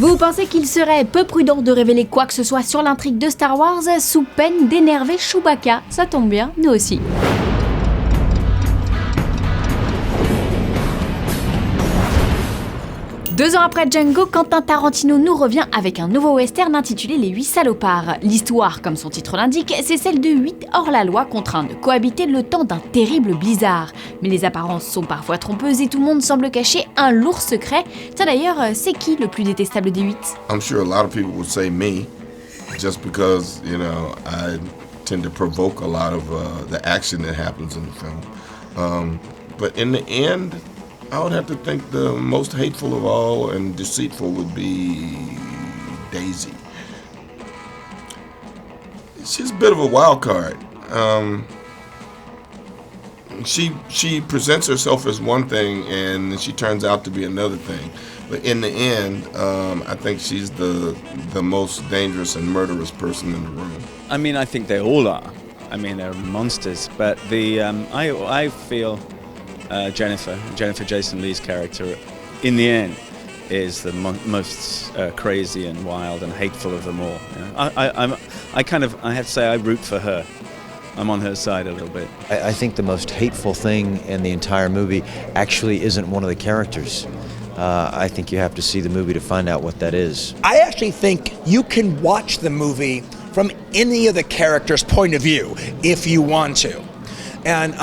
Vous pensez qu'il serait peu prudent de révéler quoi que ce soit sur l'intrigue de Star Wars sous peine d'énerver Chewbacca? Ça tombe bien, nous aussi. Deux ans après Django, Quentin Tarantino nous revient avec un nouveau western intitulé Les 8 salopards. L'histoire, comme son titre l'indique, c'est celle de 8 hors-la-loi contraints de cohabiter le temps d'un terrible blizzard. Mais les apparences sont parfois trompeuses et tout le monde semble cacher un lourd secret. Tiens d'ailleurs, c'est qui le plus détestable des 8? I'm sure a lot of people would say me, just because, I tend to provoke a lot of the action that happens in the film. But in the end, I would have to think the most hateful of all and deceitful would be Daisy. She's a bit of a wild card. She presents herself as one thing and she turns out to be another thing. But in the end, I think she's the most dangerous and murderous person in the room. I mean, I think they all are. I mean, they're monsters. But I feel Jennifer Jason Leigh's character, in the end, is the most crazy and wild and hateful of them all. I have to say I root for her. I'm on her side a little bit. I think the most hateful thing in the entire movie actually isn't one of the characters. I think you have to see the movie to find out what that is. I actually think you can watch the movie from any of the characters' point of view if you want to. And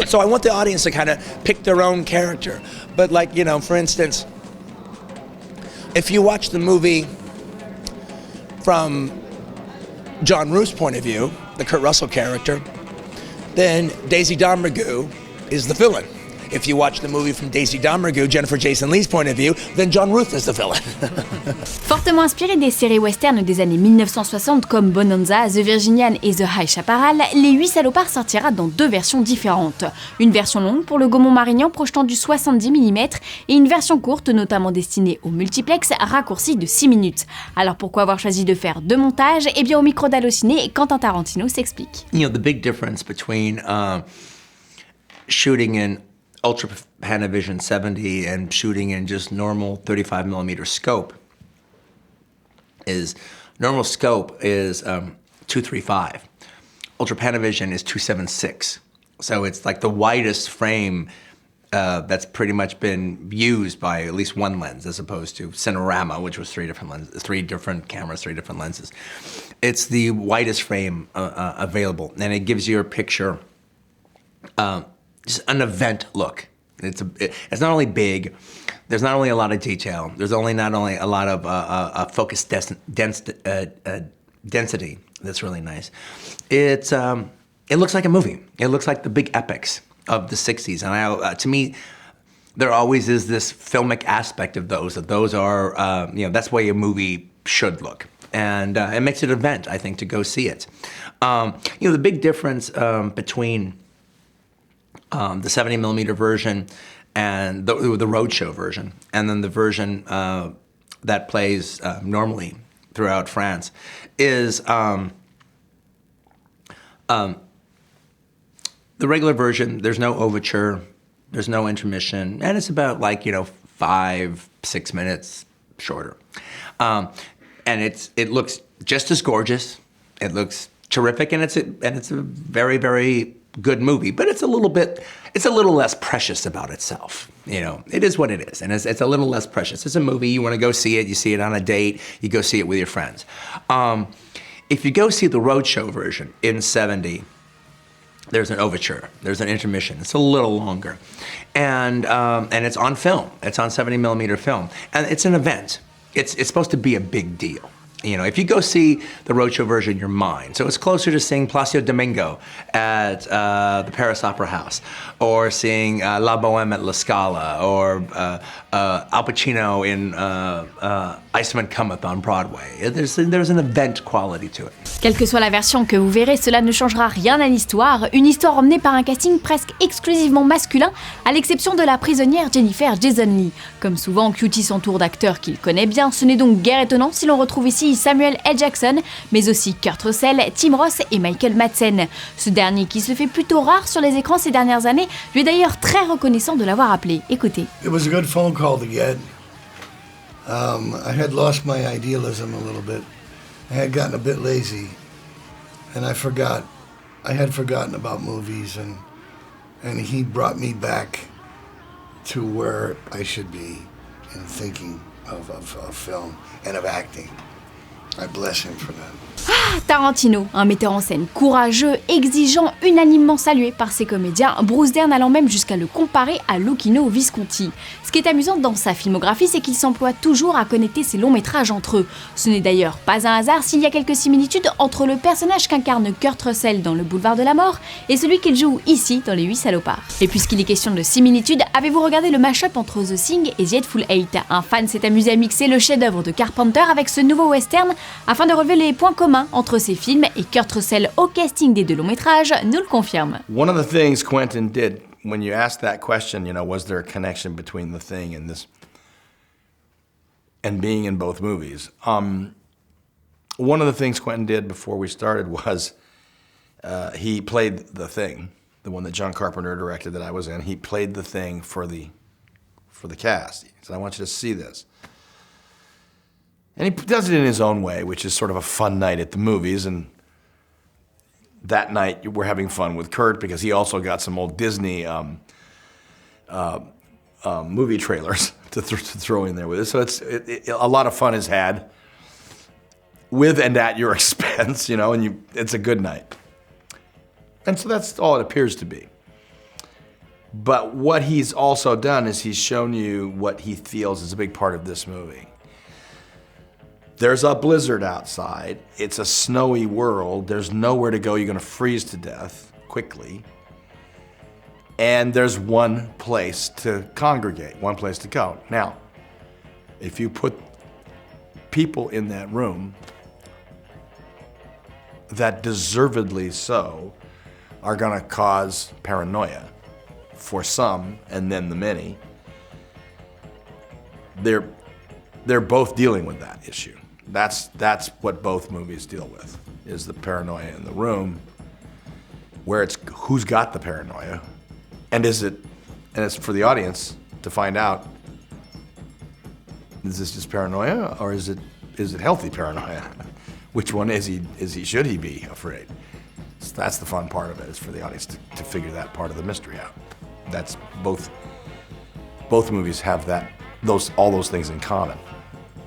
so I want the audience to kind of pick their own character. But for instance, if you watch the movie from John Roos' point of view, the Kurt Russell character, then Daisy Domergue is the villain. If you watch the movie from Daisy Domergue, Jennifer Jason Leigh's point of view, then John Roos is the villain. Fortement inspiré des séries western des années 1960 comme Bonanza, The Virginian et The High Chaparral, Les 8 salopards sortira dans deux versions différentes. Une version longue pour le Gaumont-Marignan projetant du 70 mm et une version courte notamment destinée au multiplex raccourcie de 6 minutes. Alors pourquoi avoir choisi de faire deux montages? Eh bien au micro d'Allociné, Quentin Tarantino s'explique. The big difference between shooting in Ultra Panavision 70 and shooting in just normal 35mm scope is normal scope is 235. Ultra Panavision is 276. So it's like the widest frame that's pretty much been used by at least one lens, as opposed to Cinerama, which was three different cameras, three different lenses. It's the widest frame available, and it gives you a picture. Just an event look. It's not only big, there's not only a lot of detail, there's not only a lot of focus density that's really nice. It looks like a movie. It looks like the big epics of the 60s. And to me, there always is this filmic aspect of those. That those are, that's the way a movie should look. And it makes it an event, I think, to go see it. The big difference between the 70mm version and the roadshow version, and then the version that plays normally throughout France, is the regular version. There's no overture, there's no intermission, and it's about 5-6 minutes shorter. And it looks just as gorgeous. It looks terrific, and it's a very, very good movie, but it's a little less precious about itself. It is what it is, and it's a little less precious. It's a movie, you want to go see it, you see it on a date, you go see it with your friends. If you go see the roadshow version in 70, there's an overture, there's an intermission, it's a little longer. And it's on film, it's on 70mm film, and it's an event. It's supposed to be a big deal. If you go see the roadshow version, you're mine. So it's closer to seeing Placido Domingo at the Paris Opera House, or seeing La Boheme at La Scala, or Al Pacino in Iceman Cometh on Broadway. There's an event quality to it. Quelle que soit la version que vous verrez, cela ne changera rien à l'histoire. Une histoire emmenée par un casting presque exclusivement masculin, à l'exception de la prisonnière Jennifer Jason Leigh. Comme souvent, Cutie s'entoure d'acteurs qu'il connaît bien, ce n'est donc guère étonnant si l'on retrouve ici Samuel L. Jackson, mais aussi Kurt Russell, Tim Roth et Michael Madsen. Ce dernier, qui se fait plutôt rare sur les écrans ces dernières années, lui est d'ailleurs très reconnaissant de l'avoir appelé. Écoutez. It was a good phone call to get. I had lost my idealism a little bit. I had gotten a bit lazy, and I had forgotten about movies, and he brought me back to where I should be in thinking of film and of acting. I bless him for that. Tarantino, un metteur en scène courageux, exigeant, unanimement salué par ses comédiens, Bruce Dern allant même jusqu'à le comparer à Luchino Visconti. Ce qui est amusant dans sa filmographie, c'est qu'il s'emploie toujours à connecter ses longs métrages entre eux. Ce n'est d'ailleurs pas un hasard s'il y a quelques similitudes entre le personnage qu'incarne Kurt Russell dans Le Boulevard de la Mort et celui qu'il joue ici dans Les 8 Salopards. Et puisqu'il est question de similitudes, avez-vous regardé le mash-up entre The Thing et The Hateful Eight? Un fan s'est amusé à mixer le chef-d'œuvre de Carpenter avec ce nouveau western afin de relever les points communs entre ces films, et Kurt Russell au casting des deux longs métrages nous le confirme. One of the things Quentin did when you asked that question, was there a connection between The Thing and this and being in both movies? One of the things Quentin did before we started was he played The Thing, the one that John Carpenter directed that I was in. He played The Thing for the cast. He said, "I want you to see this." And he does it in his own way, which is sort of a fun night at the movies. And that night, we're having fun with Kurt because he also got some old Disney movie trailers to throw in there with it. So a lot of fun is had with and at your expense, and it's a good night. And so that's all it appears to be. But what he's also done is he's shown you what he feels is a big part of this movie. There's a blizzard outside. It's a snowy world. There's nowhere to go. You're going to freeze to death quickly. And there's one place to congregate, one place to go. Now, if you put people in that room that deservedly so are going to cause paranoia for some and then the many, they're both dealing with that issue. That's what both movies deal with, is the paranoia in the room, where it's who's got the paranoia, and it's for the audience to find out, is this just paranoia or is it healthy paranoia? Which one is he? Should he be afraid? So that's the fun part of it, is for the audience to figure that part of the mystery out. That's both movies have all those things in common.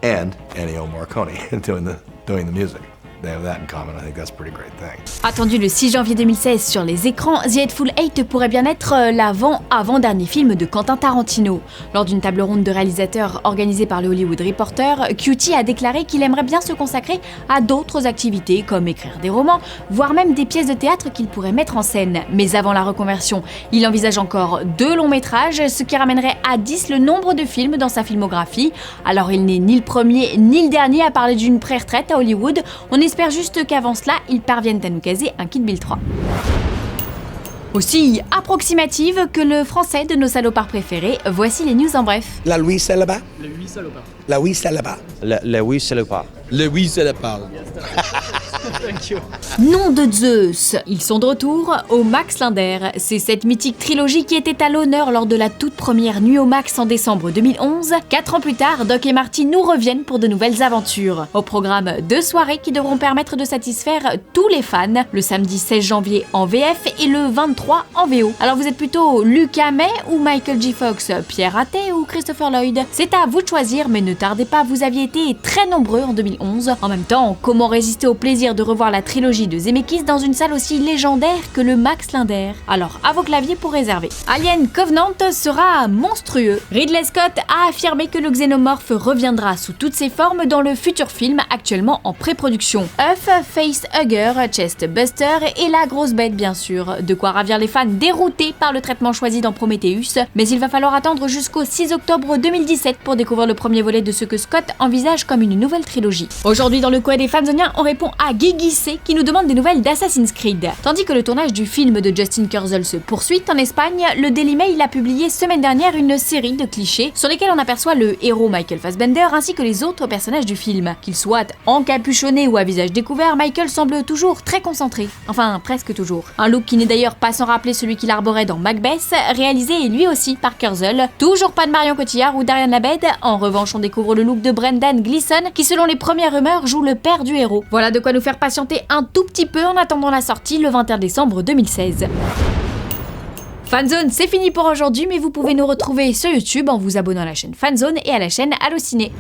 And Ennio Morricone doing the music. They have that in common. I think that's a pretty great thing. Attendu le 6 janvier 2016 sur les écrans, The Hateful Eight pourrait bien être l'avant-dernier film de Quentin Tarantino. Lors d'une table ronde de réalisateurs organisée par le Hollywood Reporter, QT a déclaré qu'il aimerait bien se consacrer à d'autres activités comme écrire des romans, voire même des pièces de théâtre qu'il pourrait mettre en scène. Mais avant la reconversion, il envisage encore 2 longs métrages, ce qui ramènerait à 10 le nombre de films dans sa filmographie. Alors il n'est ni le premier ni le dernier à parler d'une pré-retraite à Hollywood. On espère juste qu'avant cela, ils parviennent à nous caser un Kill Bill 3. Aussi approximative que le français de nos salopards préférés, voici les news en bref. La Louis Salaba. Le 8 Salopards. La Louis Salaba. La oui, c'est le pas. Le 8 Salopards. Thank you. Nom de Zeus, ils sont de retour au Max Linder. C'est cette mythique trilogie qui était à l'honneur lors de la toute première Nuit au Max en décembre 2011. 4 ans plus tard, Doc et Marty nous reviennent pour de nouvelles aventures. Au programme 2 soirées qui devront permettre de satisfaire tous les fans, le samedi 16 janvier en VF et le 23 en VO. Alors vous êtes plutôt Luc Hamet ou Michael J. Fox, Pierre Athé ou Christopher Lloyd? C'est à vous de choisir, mais ne tardez pas, vous aviez été très nombreux en 2011. En même temps, comment résister au plaisir de revoir la trilogie de Zemeckis dans une salle aussi légendaire que le Max Linder? Alors à vos claviers pour réserver. Alien Covenant sera monstrueux. Ridley Scott a affirmé que le xénomorphe reviendra sous toutes ses formes dans le futur film actuellement en pré-production. Huff, Face Hugger, Chest Buster et la grosse bête bien sûr. De quoi ravir les fans déroutés par le traitement choisi dans Prometheus, mais il va falloir attendre jusqu'au 6 octobre 2017 pour découvrir le premier volet de ce que Scott envisage comme une nouvelle trilogie. Aujourd'hui dans le coin des Fanzoniens, on répond à Guy Guigui C qui nous demande des nouvelles d'Assassin's Creed. Tandis que le tournage du film de Justin Kurzel se poursuit en Espagne, le Daily Mail a publié semaine dernière une série de clichés sur lesquels on aperçoit le héros Michael Fassbender ainsi que les autres personnages du film. Qu'il soit encapuchonné ou à visage découvert, Michael semble toujours très concentré. Enfin, presque toujours. Un look qui n'est d'ailleurs pas sans rappeler celui qu'il arborait dans Macbeth, réalisé lui aussi par Kurzel. Toujours pas de Marion Cotillard ou d'Ariane Labed. En revanche, on découvre le look de Brendan Gleeson qui, selon les premières rumeurs, joue le père du héros. Voilà de quoi nous faire patienter un tout petit peu en attendant la sortie le 21 décembre 2016. Fanzone, c'est fini pour aujourd'hui, mais vous pouvez nous retrouver sur YouTube en vous abonnant à la chaîne Fanzone et à la chaîne Allociné.